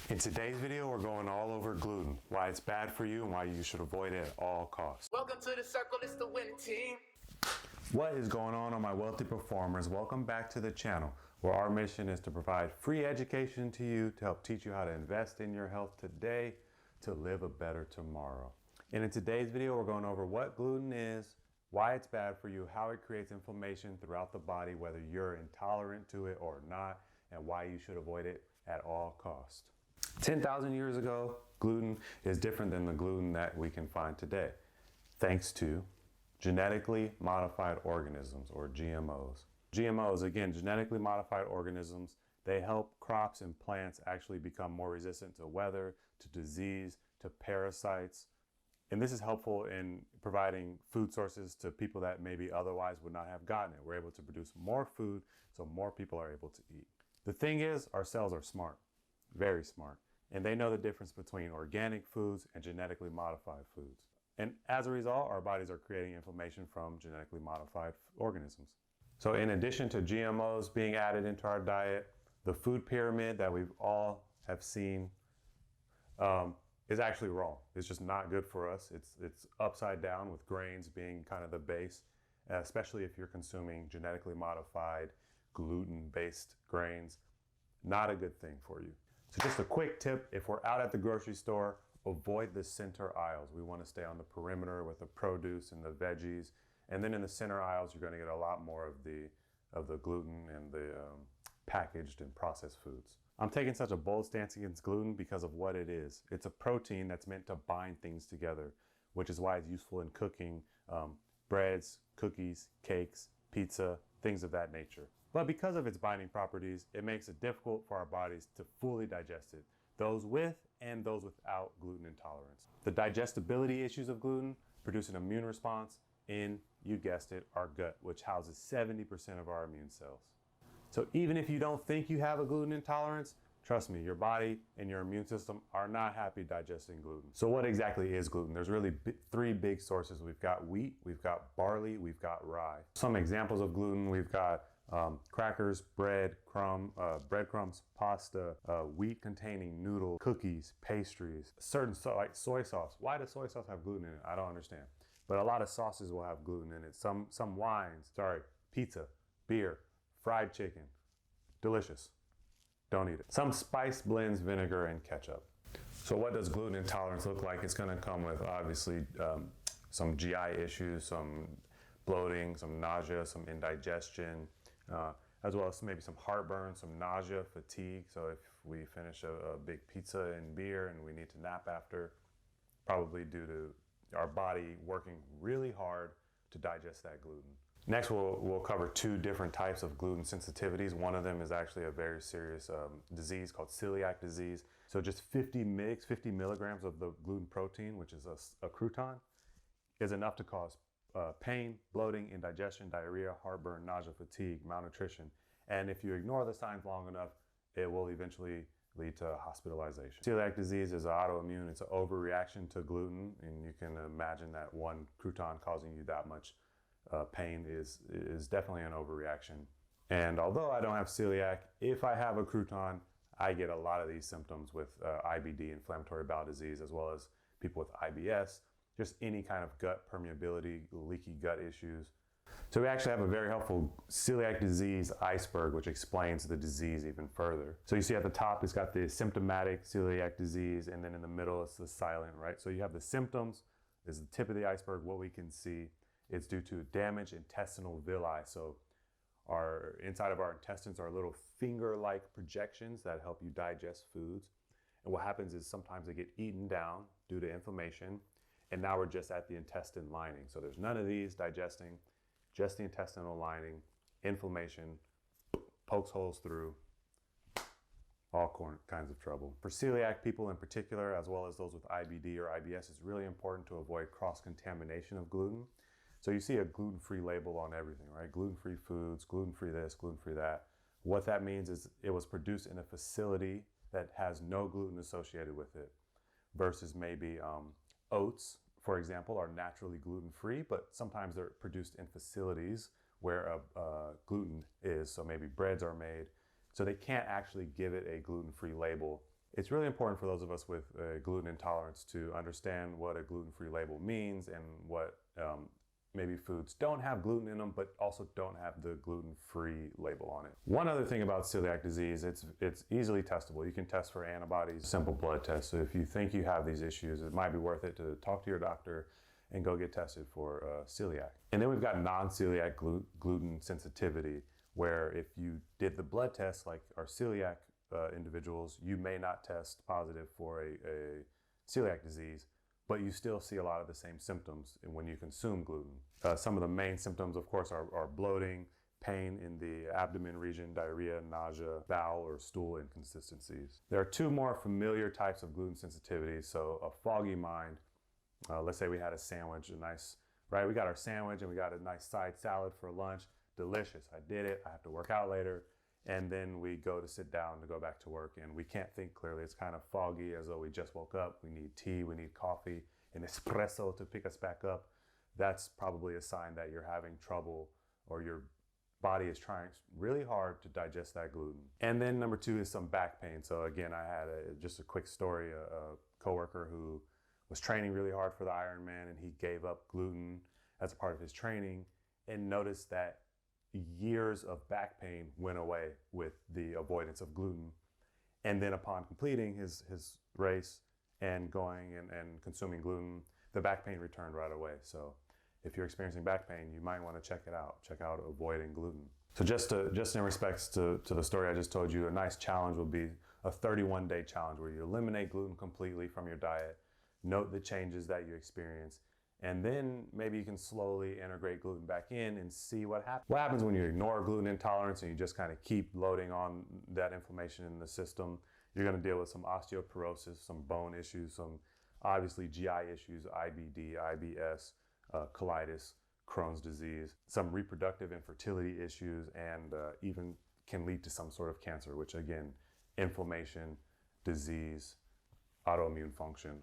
In today's video, we're going all over gluten, why it's bad for you and why you should avoid it at all costs. Welcome to the circle, it's the winning team. What is going on my wealthy performers? Welcome back to the channel, where our mission is to provide free education to you to help teach you how to invest in your health today to live a better tomorrow. And in today's video, we're going over what gluten is, why it's bad for you, how it creates inflammation throughout the body, whether you're intolerant to it or not, and why you should avoid it at all costs. 10,000 years ago, gluten is different than the gluten that we can find today, thanks to genetically modified organisms, or GMOs. GMOs, again, genetically modified organisms, they help crops and plants actually become more resistant to weather, to disease, to parasites. And this is helpful in providing food sources to people that maybe otherwise would not have gotten it. We're able to produce more food, so more people are able to eat. The thing is, our cells are smart, very smart. And they know the difference between organic foods and genetically modified foods. And as a result, our bodies are creating inflammation from genetically modified organisms. So in addition to GMOs being added into our diet, the food pyramid that we've all have seen is actually wrong. It's just not good for us. It's upside down, with grains being kind of the base, especially if you're consuming genetically modified gluten-based grains. Not a good thing for you. So just a quick tip, if we're out at the grocery store, avoid the center aisles. We want to stay on the perimeter with the produce and the veggies. And then in the center aisles, you're going to get a lot more of the gluten and the packaged and processed foods. I'm taking such a bold stance against gluten because of what it is. It's a protein that's meant to bind things together, which is why it's useful in cooking breads, cookies, cakes, pizza, things of that nature. But because of its binding properties, it makes it difficult for our bodies to fully digest it, those with and those without gluten intolerance. The digestibility issues of gluten produce an immune response in, you guessed it, our gut, which houses 70% of our immune cells. So even if you don't think you have a gluten intolerance, trust me, your body and your immune system are not happy digesting gluten. So what exactly is gluten? There's really three big sources. We've got wheat, we've got barley, we've got rye. Some examples of gluten, we've got crackers, breadcrumbs, pasta, wheat-containing noodles, cookies, pastries, like soy sauce. Why does soy sauce have gluten in it? I don't understand. But a lot of sauces will have gluten in it. Some wines, pizza, beer, fried chicken, delicious. Don't eat it. Some spice blends, vinegar, and ketchup. So what does gluten intolerance look like? It's going to come with, obviously, some GI issues, some bloating, some nausea, some indigestion, as well as maybe some heartburn, some nausea, fatigue. So if we finish a big pizza and beer and we need to nap after, probably due to our body working really hard to digest that gluten. Next, we'll cover two different types of gluten sensitivities. One of them is actually a very serious disease called celiac disease. So just 50 milligrams of the gluten protein, which is a crouton, is enough to cause pain, bloating, indigestion, diarrhea, heartburn, nausea, fatigue, malnutrition. And if you ignore the signs long enough, it will eventually lead to hospitalization. Celiac disease is autoimmune. It's an overreaction to gluten. And you can imagine that one crouton causing you that much pain is definitely an overreaction. And although I don't have celiac, if I have a crouton, I get a lot of these symptoms with IBD, inflammatory bowel disease, as well as people with IBS, just any kind of gut permeability, leaky gut issues. So we actually have a very helpful celiac disease iceberg, which explains the disease even further. So you see at the top, it's got the symptomatic celiac disease, and then in the middle, it's the silent, right? So you have the symptoms, is the tip of the iceberg, what we can see. It's due to damaged intestinal villi. So inside of our intestines are little finger-like projections that help you digest foods. And what happens is sometimes they get eaten down due to inflammation. And now we're just at the intestine lining. So there's none of these digesting, just the intestinal lining, inflammation, pokes holes through, all kinds of trouble. For celiac people in particular, as well as those with IBD or IBS, it's really important to avoid cross-contamination of gluten. So you see a gluten-free label on everything, right? Gluten-free foods, gluten-free this, gluten-free that. What that means is it was produced in a facility that has no gluten associated with it, versus maybe oats, for example, are naturally gluten-free, but sometimes they're produced in facilities where gluten is. So maybe breads are made. So they can't actually give it a gluten-free label it's really important for those of us with gluten intolerance to understand what a gluten-free label means and what maybe foods don't have gluten in them, but also don't have the gluten-free label on it. One other thing about celiac disease, it's easily testable. You can test for antibodies, simple blood test. So if you think you have these issues, it might be worth it to talk to your doctor and go get tested for celiac. And then we've got non-celiac gluten sensitivity, where if you did the blood test like our celiac individuals, you may not test positive for a celiac disease, but you still see a lot of the same symptoms when you consume gluten. Some of the main symptoms, of course, are bloating, pain in the abdomen region, diarrhea, nausea, bowel or stool inconsistencies. There are two more familiar types of gluten sensitivity. So a foggy mind, let's say we had a sandwich, we got our sandwich and we got a nice side salad for lunch, delicious, I did it, I have to work out later. And then we go to sit down to go back to work and we can't think clearly. It's kind of foggy, as though we just woke up. We need tea, we need coffee, an espresso to pick us back up. That's probably a sign that you're having trouble or your body is trying really hard to digest that gluten. And then number two is some back pain. So again, I had just a quick story, a coworker who was training really hard for the Ironman and he gave up gluten as a part of his training and noticed that years of back pain went away with the avoidance of gluten. And then upon completing his race and going and consuming gluten, the back pain returned right away. So if you're experiencing back pain, you might want to check it out. Check out avoiding gluten. So just in respects to the story I just told you, a nice challenge will be a 31-day challenge where you eliminate gluten completely from your diet, note the changes that you experience, and then maybe you can slowly integrate gluten back in and see what happens. What happens when you ignore gluten intolerance and you just kind of keep loading on that inflammation in the system? You're going to deal with some osteoporosis, some bone issues, some obviously GI issues, IBD, IBS, colitis, Crohn's disease, some reproductive infertility issues, and even can lead to some sort of cancer, which again, inflammation, disease, autoimmune function,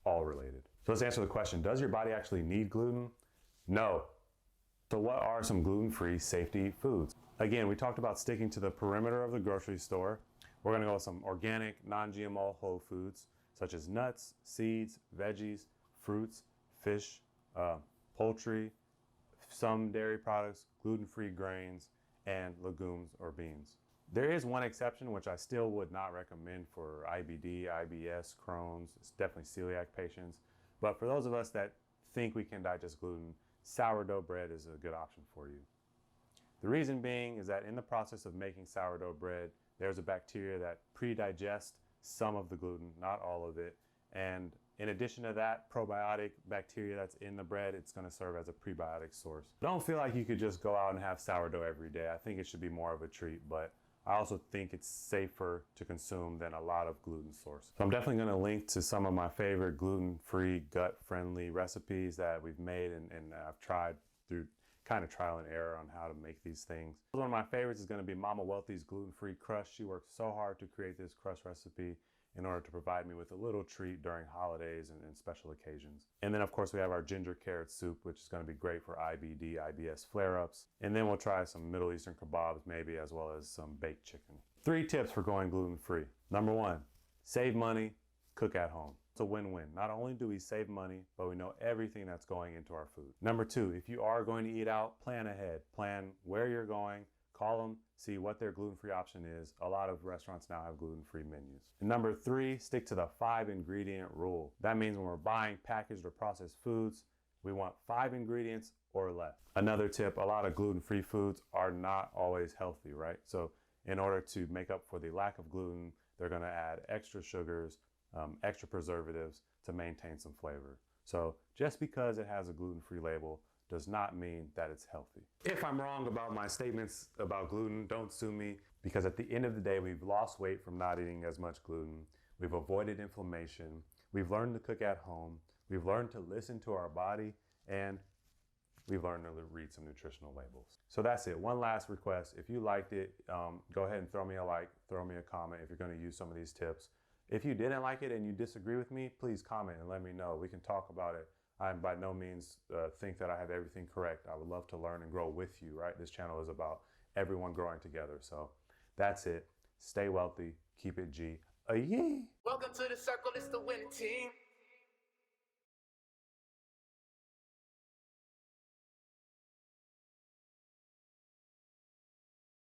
all related. So let's answer the question, does your body actually need gluten? No. So what are some gluten-free safety foods? Again, we talked about sticking to the perimeter of the grocery store. We're gonna go with some organic, non-GMO whole foods, such as nuts, seeds, veggies, fruits, fish, poultry, some dairy products, gluten-free grains, and legumes or beans. There is one exception, which I still would not recommend for IBD, IBS, Crohn's, it's definitely celiac patients. But for those of us that think we can digest gluten, sourdough bread is a good option for you. The reason being is that in the process of making sourdough bread, there's a bacteria that pre-digests some of the gluten, not all of it. And in addition to that probiotic bacteria that's in the bread, it's going to serve as a prebiotic source. Don't feel like you could just go out and have sourdough every day. I think it should be more of a treat, but I also think it's safer to consume than a lot of gluten sources. So I'm definitely going to link to some of my favorite gluten-free, gut-friendly recipes that we've made and I've tried through kind of trial and error on how to make these things. One of my favorites is going to be Mama Wealthy's gluten-free crush. She worked so hard to create this crush recipe in order to provide me with a little treat during holidays and special occasions. And then of course we have our ginger carrot soup, which is going to be great for IBD, IBS flare-ups. And then we'll try some Middle Eastern kebabs maybe, as well as some baked chicken. 3 tips for going gluten-free. Number 1, save money, cook at home. It's a win-win. Not only do we save money, but we know everything that's going into our food. Number 2, if you are going to eat out, plan ahead. Plan where you're going, call them, see what their gluten-free option is. A lot of restaurants now have gluten-free menus. And number 3, stick to the 5-ingredient rule. That means when we're buying packaged or processed foods, we want 5 ingredients or less. Another tip, a lot of gluten-free foods are not always healthy, right? So in order to make up for the lack of gluten, they're gonna add extra sugars, extra preservatives to maintain some flavor. So just because it has a gluten-free label does not mean that it's healthy. If I'm wrong about my statements about gluten, don't sue me, because at the end of the day, we've lost weight from not eating as much gluten. We've avoided inflammation. We've learned to cook at home. We've learned to listen to our body, and we've learned to read some nutritional labels. So that's it. One last request. If you liked it, go ahead and throw me a like, throw me a comment if you're gonna use some of these tips. If you didn't like it and you disagree with me, please comment and let me know. We can talk about it. I by no means think that I have everything correct. I would love to learn and grow with you, right? This channel is about everyone growing together. So that's it. Stay wealthy, keep it G. a yee. Welcome to the circle, it's the winning team.